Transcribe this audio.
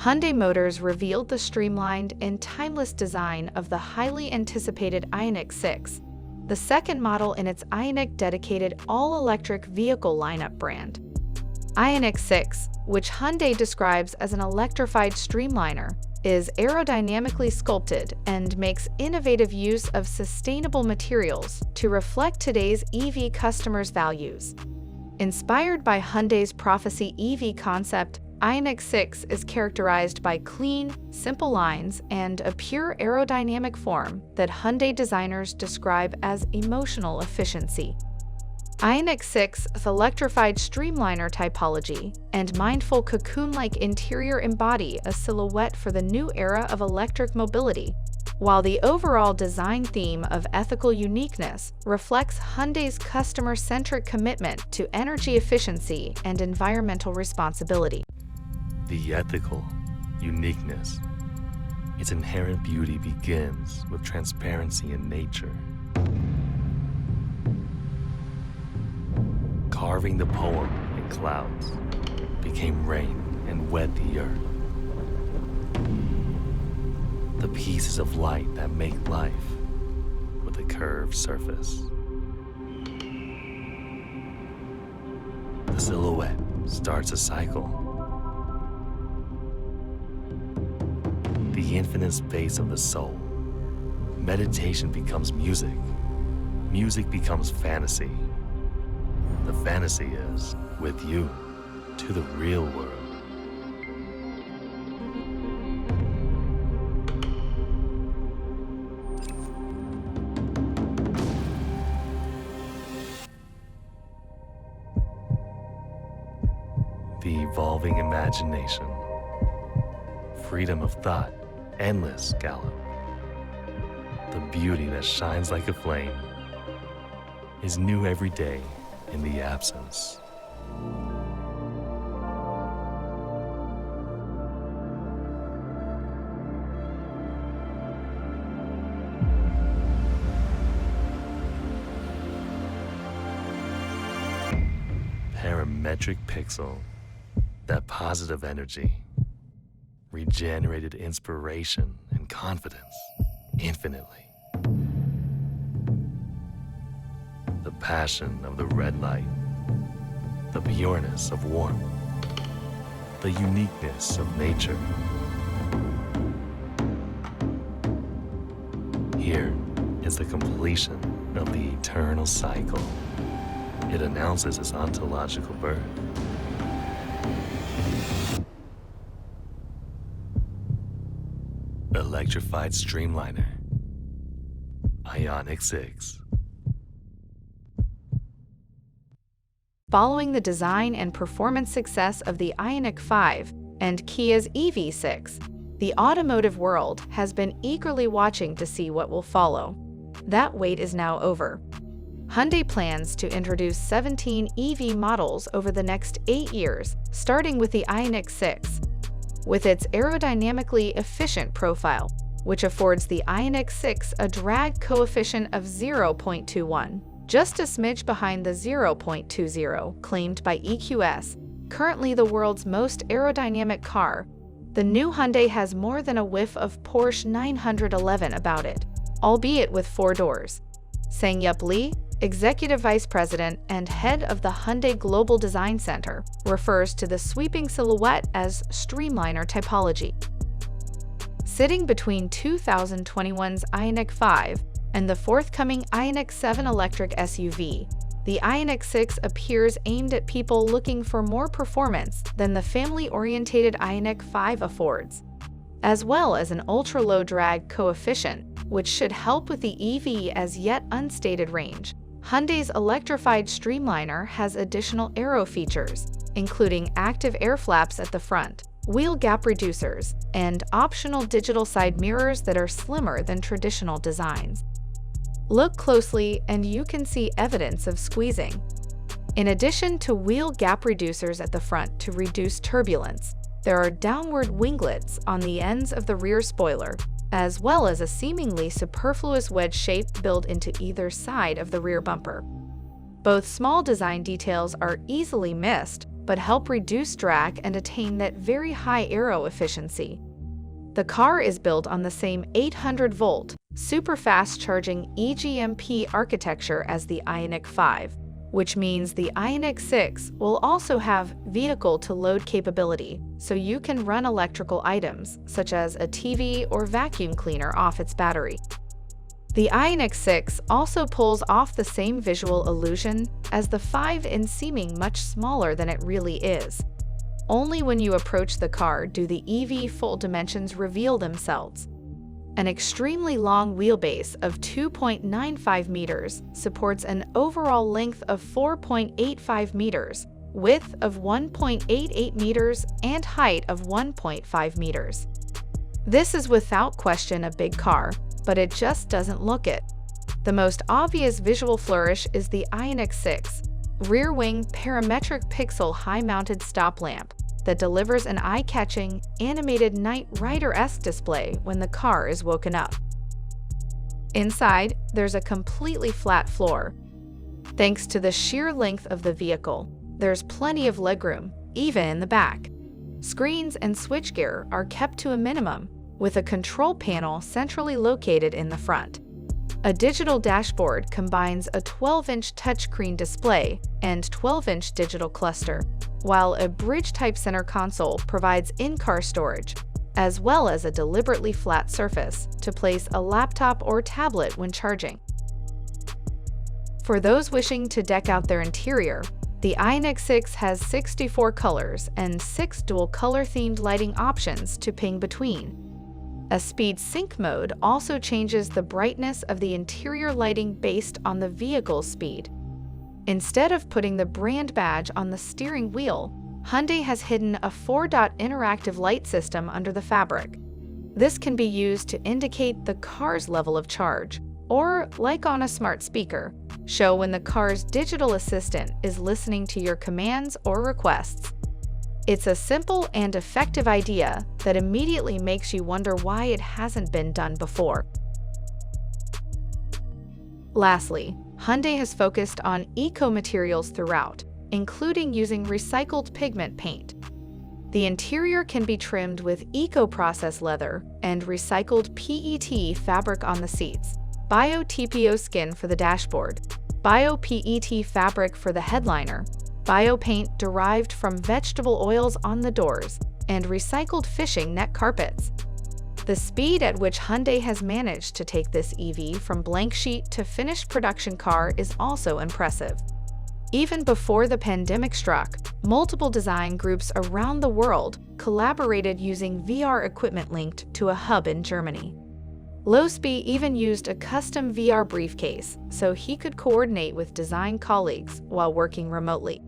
Hyundai Motors revealed the streamlined and timeless design of the highly anticipated IONIQ 6, the second model in its IONIQ dedicated all-electric vehicle lineup brand. IONIQ 6, which Hyundai describes as an electrified streamliner, is aerodynamically sculpted and makes innovative use of sustainable materials to reflect today's EV customers' values. Inspired by Hyundai's Prophecy EV concept, IONIQ 6 is characterized by clean, simple lines and a pure aerodynamic form that Hyundai designers describe as emotional efficiency. IONIQ 6's electrified streamliner typology and mindful cocoon-like interior embody a silhouette for the new era of electric mobility, while the overall design theme of ethical uniqueness reflects Hyundai's customer-centric commitment to energy efficiency and environmental responsibility. The ethical uniqueness. Its inherent beauty begins with transparency in nature. Carving the poem in clouds became rain and wet the earth. The pieces of light that make life with a curved surface. The silhouette starts a cycle. The infinite space of the soul. Meditation becomes music. Music becomes fantasy. The fantasy is, with you, to the real world. The evolving imagination. Freedom of thought, endless gallop. The beauty that shines like a flame is new every day in the absence. Parametric pixel, that positive energy, regenerated inspiration and confidence infinitely. The passion of the red light, the pureness of warmth, the uniqueness of nature. Here is the completion of the eternal cycle. It announces its ontological birth. Electrified Streamliner, IONIQ 6. Following the design and performance success of the IONIQ 5 and Kia's EV6, the automotive world has been eagerly watching to see what will follow. That wait is now over. Hyundai plans to introduce 17 EV models over the next 8 years, starting with the IONIQ 6. With its aerodynamically efficient profile, which affords the IONIQ 6 a drag coefficient of 0.21, just a smidge behind the 0.20 claimed by EQS, currently the world's most aerodynamic car. The new Hyundai has more than a whiff of Porsche 911 about it, albeit with 4 doors. Sang-Yup Lee, Executive Vice President and head of the Hyundai Global Design Center, refers to the sweeping silhouette as streamliner typology. Sitting between 2021's IONIQ 5 and the forthcoming IONIQ 7 electric SUV, the IONIQ 6 appears aimed at people looking for more performance than the family-oriented IONIQ 5 affords, as well as an ultra-low drag coefficient, which should help with the EV as yet unstated range. Hyundai's electrified streamliner has additional aero features, including active air flaps at the front, wheel gap reducers, and optional digital side mirrors that are slimmer than traditional designs. Look closely and you can see evidence of squeezing. In addition to wheel gap reducers at the front to reduce turbulence, there are downward winglets on the ends of the rear spoiler, as well as a seemingly superfluous wedge shape built into either side of the rear bumper. Both small design details are easily missed, but help reduce drag and attain that very high aero efficiency. The car is built on the same 800-volt, super-fast charging EGMP architecture as the IONIQ 5, which means the IONIQ 6 will also have vehicle-to-load capability, so you can run electrical items, such as a TV or vacuum cleaner, off its battery. The IONIQ 6 also pulls off the same visual illusion as the 5 in seeming much smaller than it really is. Only when you approach the car do the EV full dimensions reveal themselves. An extremely long wheelbase of 2.95 meters supports an overall length of 4.85 meters, width of 1.88 meters, and height of 1.5 meters. This is without question a big car, but it just doesn't look it. The most obvious visual flourish is the IONIQ 6 rear wing parametric pixel high-mounted stop lamp that delivers an eye-catching, animated Knight Rider-esque display when the car is woken up. Inside, there's a completely flat floor. Thanks to the sheer length of the vehicle, there's plenty of legroom, even in the back. Screens and switchgear are kept to a minimum, with a control panel centrally located in the front. A digital dashboard combines a 12-inch touchscreen display and 12-inch digital cluster, while a bridge-type center console provides in-car storage, as well as a deliberately flat surface to place a laptop or tablet when charging. For those wishing to deck out their interior, the IONIQ 6 has 64 colors and 6 dual color-themed lighting options to ping between. A speed sync mode also changes the brightness of the interior lighting based on the vehicle's speed. Instead of putting the brand badge on the steering wheel, Hyundai has hidden a 4-dot interactive light system under the fabric. This can be used to indicate the car's level of charge, or, like on a smart speaker, show when the car's digital assistant is listening to your commands or requests. It's a simple and effective idea that immediately makes you wonder why it hasn't been done before. Lastly, Hyundai has focused on eco-materials throughout, including using recycled pigment paint. The interior can be trimmed with eco-processed leather and recycled PET fabric on the seats, bio-TPO skin for the dashboard, bio-PET fabric for the headliner, bio-paint derived from vegetable oils on the doors, and recycled fishing net carpets. The speed at which Hyundai has managed to take this EV from blank sheet to finished production car is also impressive. Even before the pandemic struck, multiple design groups around the world collaborated using VR equipment linked to a hub in Germany. Losby even used a custom VR briefcase so he could coordinate with design colleagues while working remotely.